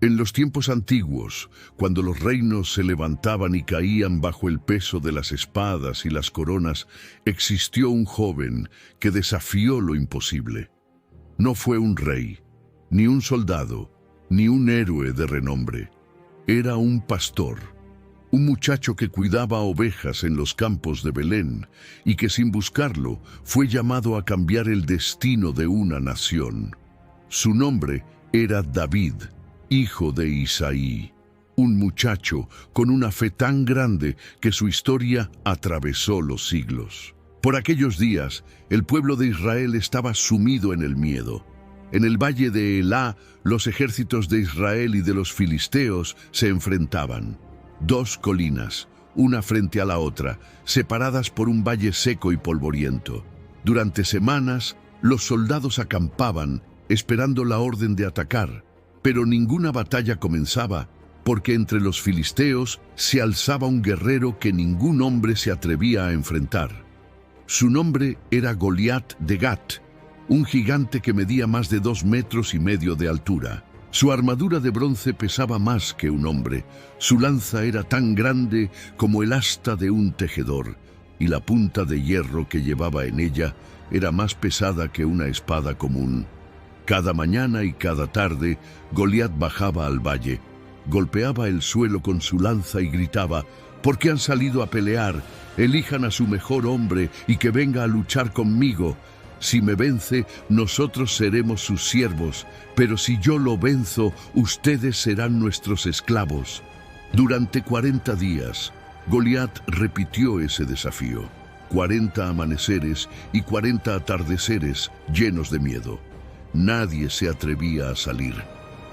En los tiempos antiguos, cuando los reinos se levantaban y caían bajo el peso de las espadas y las coronas, existió un joven que desafió lo imposible. No fue un rey, ni un soldado, ni un héroe de renombre. Era un pastor, un muchacho que cuidaba ovejas en los campos de Belén y que sin buscarlo fue llamado a cambiar el destino de una nación. Su nombre era David, hijo de Isaí, un muchacho con una fe tan grande que su historia atravesó los siglos. Por aquellos días, el pueblo de Israel estaba sumido en el miedo. En el valle de Elá, los ejércitos de Israel y de los filisteos se enfrentaban. Dos colinas, una frente a la otra, separadas por un valle seco y polvoriento. Durante semanas, los soldados acampaban, esperando la orden de atacar, pero ninguna batalla comenzaba, porque entre los filisteos se alzaba un guerrero que ningún hombre se atrevía a enfrentar. Su nombre era Goliat de Gat, un gigante que medía más de 2,5 metros de altura. Su armadura de bronce pesaba más que un hombre, su lanza era tan grande como el asta de un tejedor, y la punta de hierro que llevaba en ella era más pesada que una espada común. Cada mañana y cada tarde, Goliat bajaba al valle, golpeaba el suelo con su lanza y gritaba: «¿Por qué han salido a pelear? Elijan a su mejor hombre y que venga a luchar conmigo. Si me vence, nosotros seremos sus siervos, pero si yo lo venzo, ustedes serán nuestros esclavos». Durante 40 días, Goliat repitió ese desafío. 40 amaneceres y 40 atardeceres llenos de miedo. Nadie se atrevía a salir.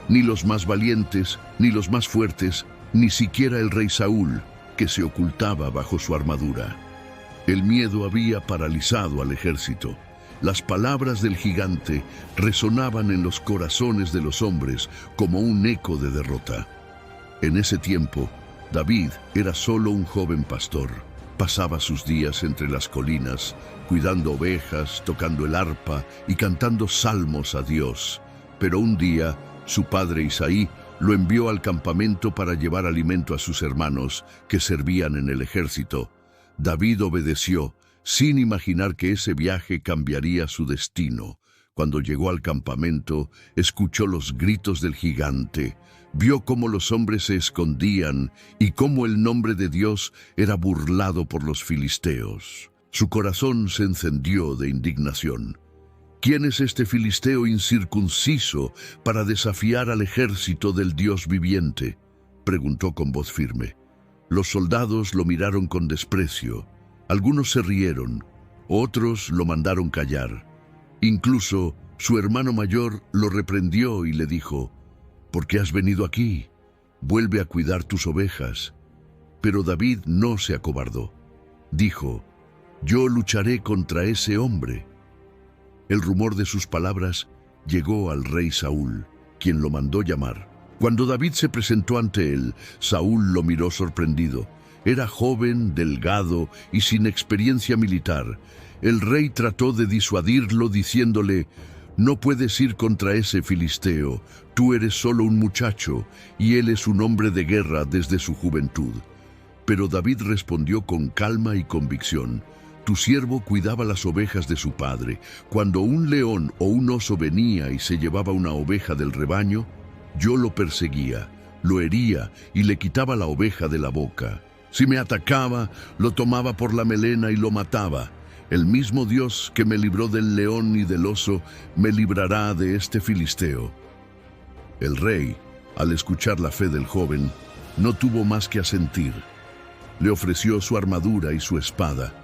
Ni los más valientes, ni los más fuertes, ni siquiera el rey Saúl, que se ocultaba bajo su armadura. El miedo había paralizado al ejército. Las palabras del gigante resonaban en los corazones de los hombres como un eco de derrota. En ese tiempo, David era solo un joven pastor. Pasaba sus días entre las colinas, cuidando ovejas, tocando el arpa y cantando salmos a Dios. Pero un día, su padre Isaí lo envió al campamento para llevar alimento a sus hermanos que servían en el ejército. David obedeció, sin imaginar que ese viaje cambiaría su destino. Cuando llegó al campamento, escuchó los gritos del gigante, vio cómo los hombres se escondían y cómo el nombre de Dios era burlado por los filisteos. Su corazón se encendió de indignación. ¿Quién es este filisteo incircunciso para desafiar al ejército del Dios viviente?, preguntó con voz firme. Los soldados lo miraron con desprecio. Algunos se rieron, otros lo mandaron callar. Incluso su hermano mayor lo reprendió y le dijo: «¿Por qué has venido aquí? Vuelve a cuidar tus ovejas». Pero David no se acobardó. Dijo: «Yo lucharé contra ese hombre». El rumor de sus palabras llegó al rey Saúl, quien lo mandó llamar. Cuando David se presentó ante él, Saúl lo miró sorprendido. Era joven, delgado y sin experiencia militar. El rey trató de disuadirlo diciéndole: «No puedes ir contra ese filisteo, tú eres solo un muchacho, y él es un hombre de guerra desde su juventud». Pero David respondió con calma y convicción: «Tu siervo cuidaba las ovejas de su padre. Cuando un león o un oso venía y se llevaba una oveja del rebaño, yo lo perseguía, lo hería y le quitaba la oveja de la boca. Si me atacaba, lo tomaba por la melena y lo mataba. El mismo Dios que me libró del león y del oso, me librará de este filisteo». El rey, al escuchar la fe del joven, no tuvo más que asentir. Le ofreció su armadura y su espada,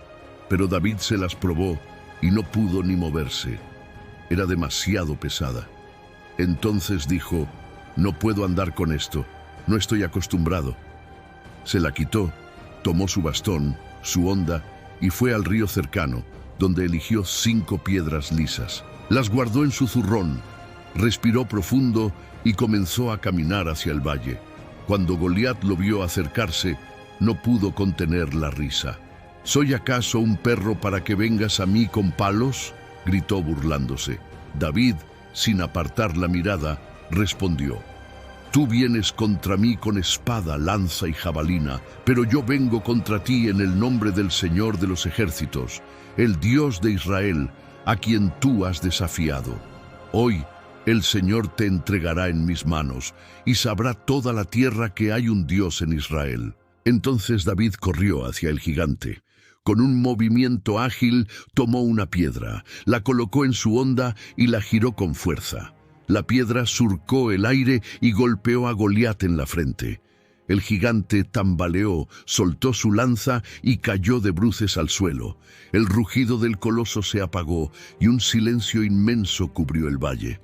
pero David se las probó y no pudo ni moverse. Era demasiado pesada. Entonces dijo: «No puedo andar con esto, no estoy acostumbrado». Se la quitó, tomó su bastón, su honda, y fue al río cercano, donde eligió 5 piedras lisas. Las guardó en su zurrón, respiró profundo y comenzó a caminar hacia el valle. Cuando Goliat lo vio acercarse, no pudo contener la risa. «¿Soy acaso un perro para que vengas a mí con palos?», gritó burlándose. David, sin apartar la mirada, respondió: Tú vienes contra mí con espada, lanza y jabalina, pero yo vengo contra ti en el nombre del Señor de los ejércitos, el Dios de Israel, a quien tú has desafiado. Hoy el Señor te entregará en mis manos, y sabrá toda la tierra que hay un Dios en Israel. Entonces David corrió hacia el gigante. Con un movimiento ágil tomó una piedra, la colocó en su honda y la giró con fuerza. La piedra surcó el aire y golpeó a Goliat en la frente. El gigante tambaleó, soltó su lanza y cayó de bruces al suelo. El rugido del coloso se apagó y un silencio inmenso cubrió el valle.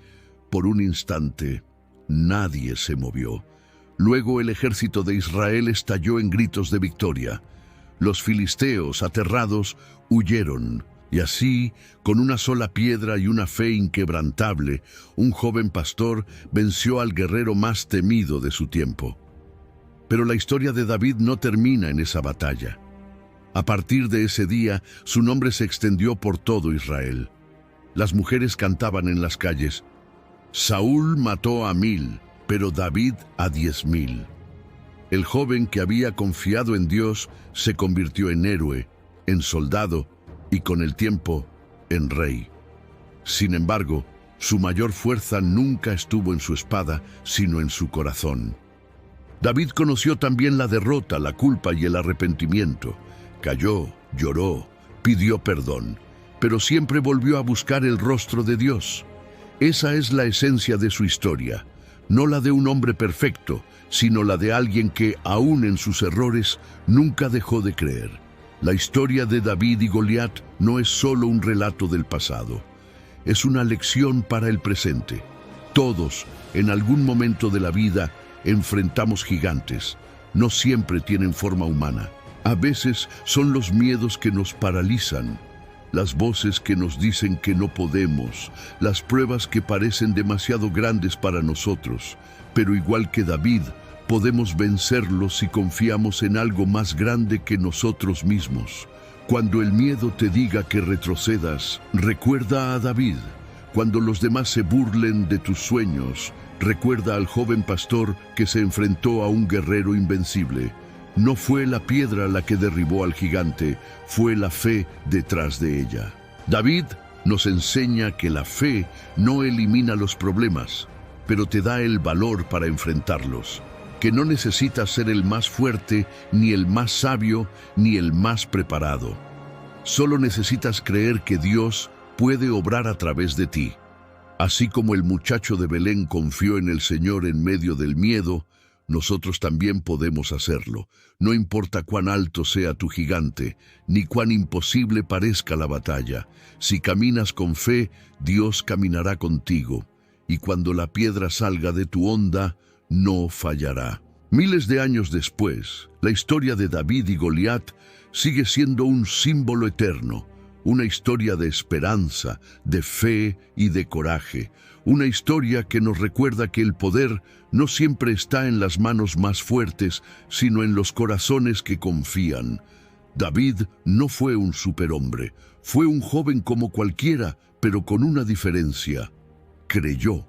Por un instante, nadie se movió. Luego el ejército de Israel estalló en gritos de victoria. Los filisteos, aterrados, huyeron. Y así, con una sola piedra y una fe inquebrantable, un joven pastor venció al guerrero más temido de su tiempo. Pero la historia de David no termina en esa batalla. A partir de ese día, su nombre se extendió por todo Israel. Las mujeres cantaban en las calles: Saúl mató a 1000, pero David a 10.000. El joven que había confiado en Dios se convirtió en héroe, en soldado y con el tiempo en rey. Sin embargo, su mayor fuerza nunca estuvo en su espada, sino en su corazón. David conoció también la derrota, la culpa y el arrepentimiento. Cayó, lloró, pidió perdón, pero siempre volvió a buscar el rostro de Dios. Esa es la esencia de su historia, no la de un hombre perfecto, sino la de alguien que, aún en sus errores, nunca dejó de creer. La historia de David y Goliat no es solo un relato del pasado, es una lección para el presente. Todos, en algún momento de la vida, enfrentamos gigantes. No siempre tienen forma humana. A veces son los miedos que nos paralizan, las voces que nos dicen que no podemos, las pruebas que parecen demasiado grandes para nosotros. Pero igual que David, podemos vencerlos si confiamos en algo más grande que nosotros mismos. Cuando el miedo te diga que retrocedas, recuerda a David. Cuando los demás se burlen de tus sueños, recuerda al joven pastor que se enfrentó a un guerrero invencible. No fue la piedra la que derribó al gigante, fue la fe detrás de ella. David nos enseña que la fe no elimina los problemas, pero te da el valor para enfrentarlos. Que no necesitas ser el más fuerte, ni el más sabio, ni el más preparado. Solo necesitas creer que Dios puede obrar a través de ti. Así como el muchacho de Belén confió en el Señor en medio del miedo, nosotros también podemos hacerlo. No importa cuán alto sea tu gigante, ni cuán imposible parezca la batalla. Si caminas con fe, Dios caminará contigo. Y cuando la piedra salga de tu honda, no fallará. Miles de años después, la historia de David y Goliat sigue siendo un símbolo eterno, una historia de esperanza, de fe y de coraje, una historia que nos recuerda que el poder no siempre está en las manos más fuertes, sino en los corazones que confían. David no fue un superhombre, fue un joven como cualquiera, pero con una diferencia: creyó.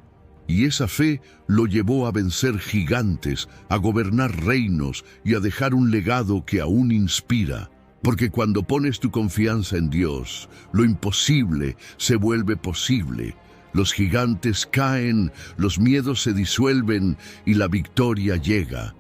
Y esa fe lo llevó a vencer gigantes, a gobernar reinos y a dejar un legado que aún inspira. Porque cuando pones tu confianza en Dios, lo imposible se vuelve posible. Los gigantes caen, los miedos se disuelven y la victoria llega.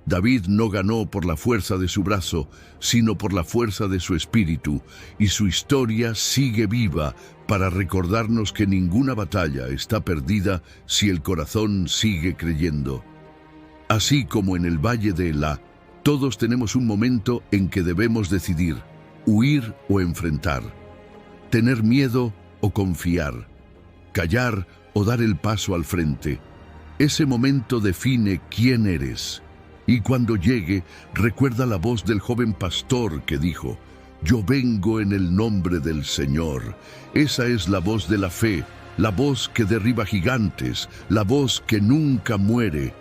David no ganó por la fuerza de su brazo, sino por la fuerza de su espíritu, y su historia sigue viva para recordarnos que ninguna batalla está perdida si el corazón sigue creyendo. Así como en el valle de Elá, todos tenemos un momento en que debemos decidir: huir o enfrentar, tener miedo o confiar, callar o dar el paso al frente. Ese momento define quién eres. Y cuando llegue, recuerda la voz del joven pastor que dijo: yo vengo en el nombre del Señor. Esa es la voz de la fe, la voz que derriba gigantes, la voz que nunca muere.